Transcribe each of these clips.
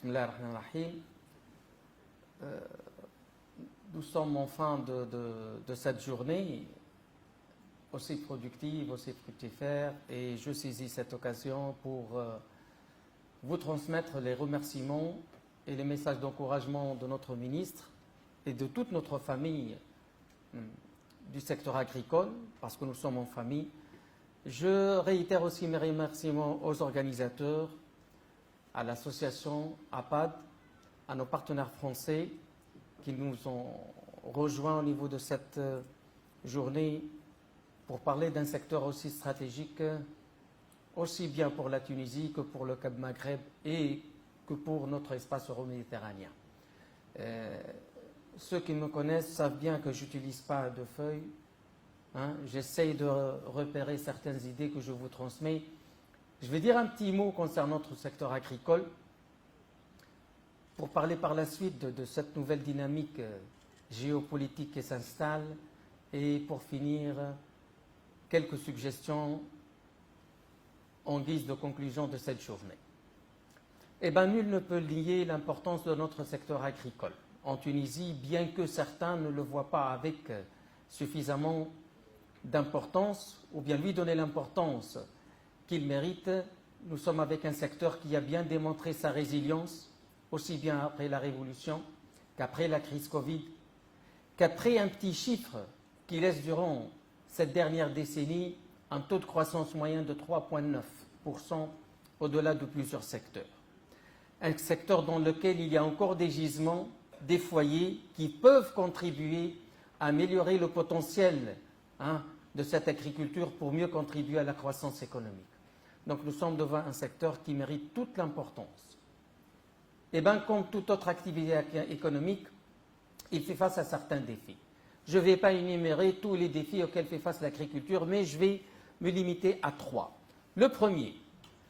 Bismillah ar-Rahman ar-Rahim. Nous sommes en fin de cette journée aussi productive, aussi fructifère, et je saisis cette occasion pour vous transmettre les remerciements et les messages d'encouragement de notre ministre et de toute notre famille du secteur agricole, parce que nous sommes en famille. Je réitère aussi mes remerciements aux organisateurs, à l'association APAD, à nos partenaires français qui nous ont rejoints au niveau de cette journée pour parler d'un secteur aussi stratégique, aussi bien pour la Tunisie que pour le Cap Maghreb et que pour notre espace euro-méditerranéen. Ceux qui me connaissent savent bien que je n'utilise pas de feuilles. J'essaye de repérer certaines idées que je vous transmets. Je vais dire un petit mot concernant notre secteur agricole pour parler par la suite de cette nouvelle dynamique géopolitique qui s'installe et pour finir, quelques suggestions en guise de conclusion de cette journée. Eh bien, nul ne peut nier l'importance de notre secteur agricole en Tunisie, bien que certains ne le voient pas avec suffisamment d'importance ou bien lui donner l'importance qu'il mérite. Nous sommes avec un secteur qui a bien démontré sa résilience, aussi bien après la Révolution qu'après la crise Covid, qu'après un petit chiffre qui laisse durant cette dernière décennie un taux de croissance moyen de 3,9% au-delà de plusieurs secteurs. Un secteur dans lequel il y a encore des gisements, des foyers qui peuvent contribuer à améliorer le potentiel de cette agriculture pour mieux contribuer à la croissance économique. Donc nous sommes devant un secteur qui mérite toute l'importance. Et bien, comme toute autre activité économique, il fait face à certains défis. Je ne vais pas énumérer tous les défis auxquels fait face l'agriculture, mais je vais me limiter à 3. Le premier,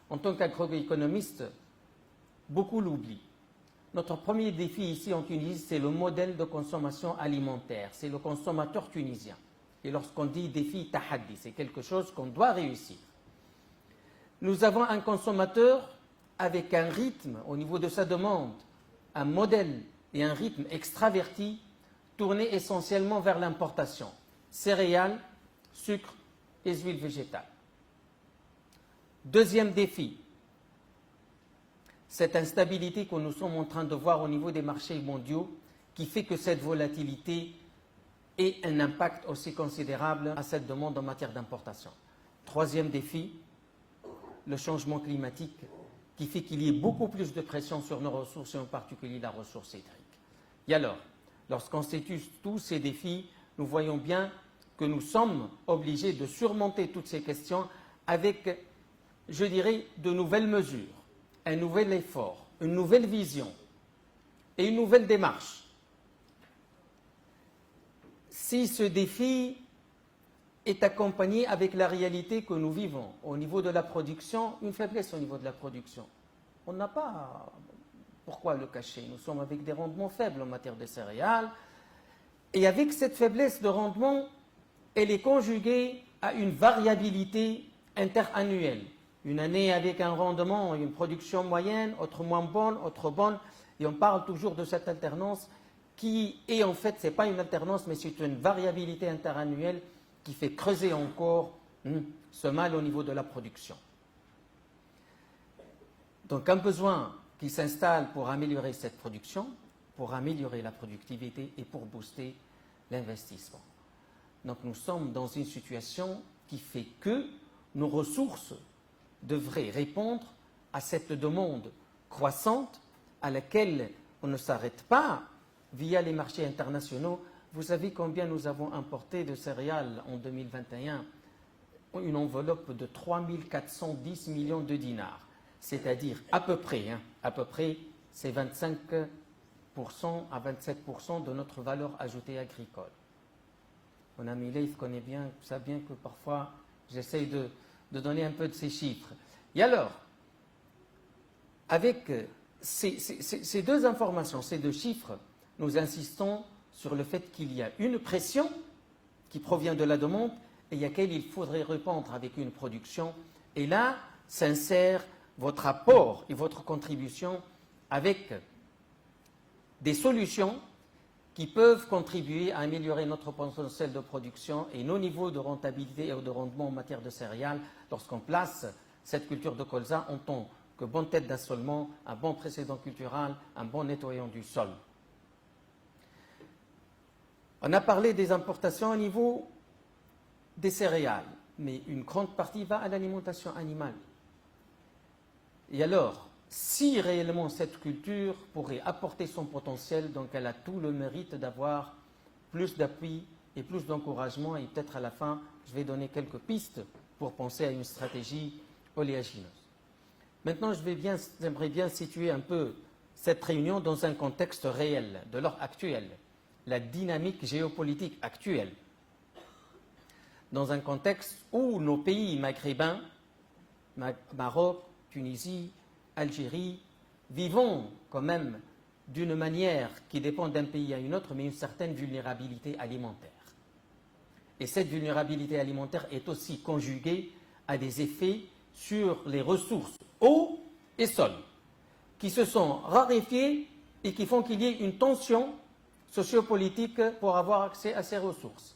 en tant qu'agroéconomiste, beaucoup l'oublient. Notre premier défi ici en Tunisie, c'est le modèle de consommation alimentaire, c'est le consommateur tunisien. Et lorsqu'on dit défi tahaddi, c'est quelque chose qu'on doit réussir. Nous avons un consommateur avec un rythme au niveau de sa demande, un modèle et un rythme extraverti tourné essentiellement vers l'importation, céréales, sucre et huiles végétales. Deuxième défi, cette instabilité que nous sommes en train de voir au niveau des marchés mondiaux qui fait que cette volatilité ait un impact aussi considérable à cette demande en matière d'importation. Troisième défi, le changement climatique qui fait qu'il y ait beaucoup plus de pression sur nos ressources et en particulier la ressource hydrique. Et alors, lorsqu'on situe tous ces défis, nous voyons bien que nous sommes obligés de surmonter toutes ces questions avec, je dirais, de nouvelles mesures, un nouvel effort, une nouvelle vision et une nouvelle démarche. Si ce défi est accompagné avec la réalité que nous vivons au niveau de la production, une faiblesse au niveau de la production. On n'a pas, pourquoi le cacher? Nous sommes avec des rendements faibles en matière de céréales. Et avec cette faiblesse de rendement, elle est conjuguée à une variabilité interannuelle. Une année avec un rendement, une production moyenne, autre moins bonne, autre bonne. Et on parle toujours de cette alternance qui est en fait, ce n'est pas une alternance, mais c'est une variabilité interannuelle qui fait creuser encore ce mal au niveau de la production. Donc un besoin qui s'installe pour améliorer cette production, pour améliorer la productivité et pour booster l'investissement. Donc nous sommes dans une situation qui fait que nos ressources devraient répondre à cette demande croissante à laquelle on ne s'arrête pas via les marchés internationaux. Vous savez combien nous avons importé de céréales en 2021? Une enveloppe de 3 410 millions de dinars. C'est-à-dire à peu près, c'est 25% à 27% de notre valeur ajoutée agricole. Mon ami Leif connaît bien, savent bien que parfois j'essaye de donner un peu de ces chiffres. Et alors, avec ces deux informations, ces deux chiffres, nous insistons sur le fait qu'il y a une pression qui provient de la demande et à laquelle il faudrait répondre avec une production. Et là s'insère votre apport et votre contribution avec des solutions qui peuvent contribuer à améliorer notre potentiel de production et nos niveaux de rentabilité et de rendement en matière de céréales lorsqu'on place cette culture de colza en tant que bonne tête d'assolement, un bon précédent cultural, un bon nettoyant du sol. On a parlé des importations au niveau des céréales, mais une grande partie va à l'alimentation animale. Et alors, si réellement cette culture pourrait apporter son potentiel, donc elle a tout le mérite d'avoir plus d'appui et plus d'encouragement, et peut-être à la fin, je vais donner quelques pistes pour penser à une stratégie oléagineuse. Maintenant, j'aimerais bien situer un peu cette réunion dans un contexte réel, de l'heure actuelle, la dynamique géopolitique actuelle, dans un contexte où nos pays maghrébins, Maroc, Tunisie, Algérie, vivons quand même d'une manière qui dépend d'un pays à une autre, mais une certaine vulnérabilité alimentaire. Et cette vulnérabilité alimentaire est aussi conjuguée à des effets sur les ressources eau et sol, qui se sont raréfiées et qui font qu'il y ait une tension sociopolitique pour avoir accès à ces ressources.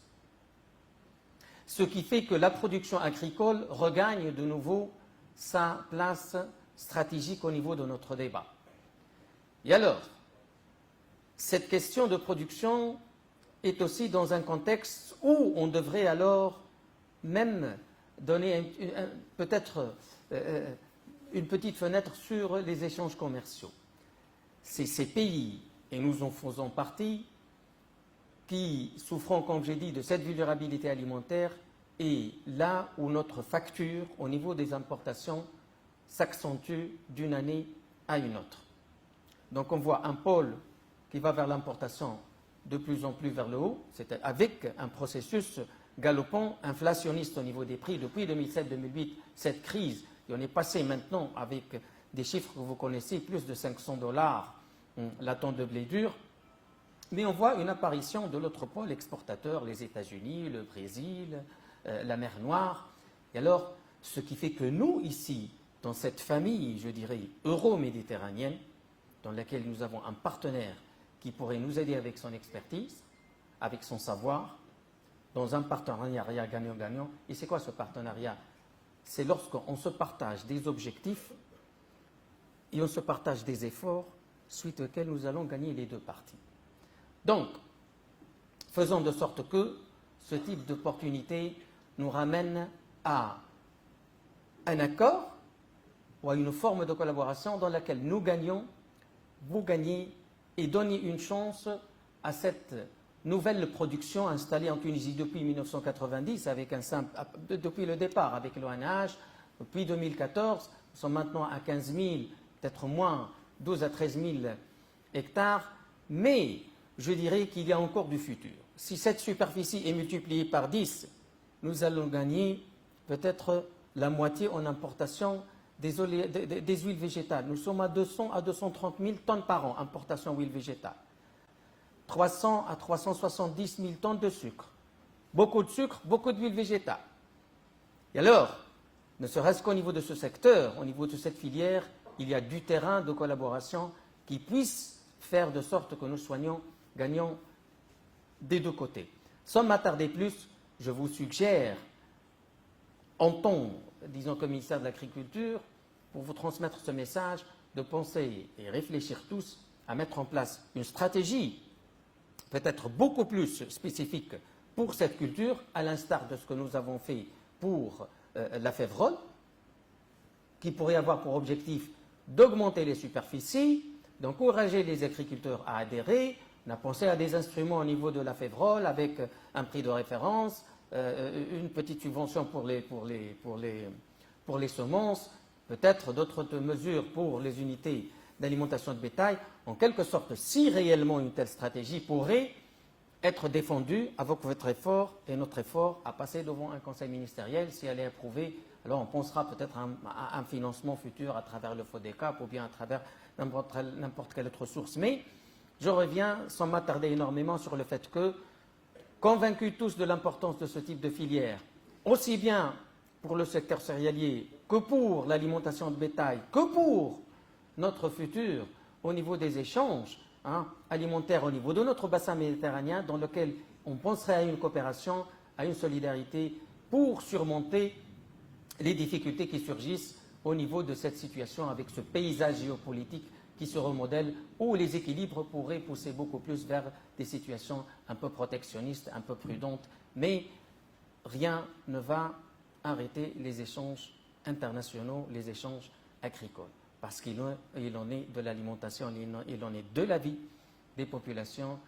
Ce qui fait que la production agricole regagne de nouveau sa place stratégique au niveau de notre débat. Et alors, cette question de production est aussi dans un contexte où on devrait alors même donner peut-être une petite fenêtre sur les échanges commerciaux. C'est ces pays, et nous en faisons partie, qui souffront, comme j'ai dit, de cette vulnérabilité alimentaire, et là où notre facture au niveau des importations s'accentue d'une année à une autre. Donc on voit un pôle qui va vers l'importation de plus en plus vers le haut, c'est avec un processus galopant, inflationniste au niveau des prix depuis 2007-2008, cette crise, et on est passé maintenant avec des chiffres que vous connaissez, plus de 500 $, la tonne de blé dur, mais on voit une apparition de l'autre pôle exportateur, les États-Unis, le Brésil, la mer Noire. Et alors, ce qui fait que nous, ici, dans cette famille, je dirais, euro-méditerranéenne, dans laquelle nous avons un partenaire qui pourrait nous aider avec son expertise, avec son savoir, dans un partenariat gagnant-gagnant. Et c'est quoi ce partenariat? C'est lorsqu'on se partage des objectifs et on se partage des efforts suite auxquels nous allons gagner les deux parties. Donc, faisons de sorte que ce type d'opportunité nous ramène à un accord ou à une forme de collaboration dans laquelle nous gagnons, vous gagnez, et donner une chance à cette nouvelle production installée en Tunisie depuis 1990, depuis le départ avec l'ONH, depuis 2014, nous sommes maintenant à 15 000, peut-être moins, 12 à 13 000 hectares, mais je dirais qu'il y a encore du futur. Si cette superficie est multipliée par 10, nous allons gagner peut-être la moitié en importation des huiles végétales. Nous sommes à 200 à 230 000 tonnes par an, importation d'huile végétale. 300 à 370 000 tonnes de sucre. Beaucoup de sucre, beaucoup d'huile végétale. Et alors, ne serait-ce qu'au niveau de ce secteur, au niveau de cette filière, il y a du terrain de collaboration qui puisse faire de sorte que nous gagnons des deux côtés. Sans m'attarder plus, je vous suggère, en tant, disons, comme ministère de l'Agriculture, pour vous transmettre ce message, de penser et réfléchir tous à mettre en place une stratégie peut-être beaucoup plus spécifique pour cette culture, à l'instar de ce que nous avons fait pour la févrole, qui pourrait avoir pour objectif d'augmenter les superficies, d'encourager les agriculteurs à adhérer. On a pensé à des instruments au niveau de la févrole avec un prix de référence, une petite subvention pour les semences, peut-être d'autres mesures pour les unités d'alimentation de bétail. En quelque sorte, si réellement une telle stratégie pourrait être défendue avec votre effort et notre effort à passer devant un conseil ministériel, si elle est approuvée, alors on pensera peut-être à un financement futur à travers le FODECAP ou bien à travers n'importe quelle autre source. Mais je reviens sans m'attarder énormément sur le fait que, convaincus tous de l'importance de ce type de filière, aussi bien pour le secteur céréalier que pour l'alimentation de bétail, que pour notre futur au niveau des échanges alimentaires au niveau de notre bassin méditerranéen, dans lequel on penserait à une coopération, à une solidarité pour surmonter les difficultés qui surgissent au niveau de cette situation avec ce paysage géopolitique qui se remodèle, où les équilibres pourraient pousser beaucoup plus vers des situations un peu protectionnistes, un peu prudentes, mais rien ne va arrêter les échanges internationaux, les échanges agricoles, parce qu'il en est de l'alimentation, il en est de la vie des populations,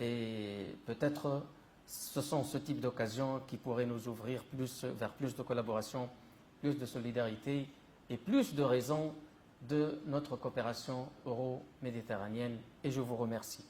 et peut-être ce sont ce type d'occasions qui pourraient nous ouvrir vers plus de collaboration, plus de solidarité et plus de raisons de notre coopération euro-méditerranéenne. Et je vous remercie.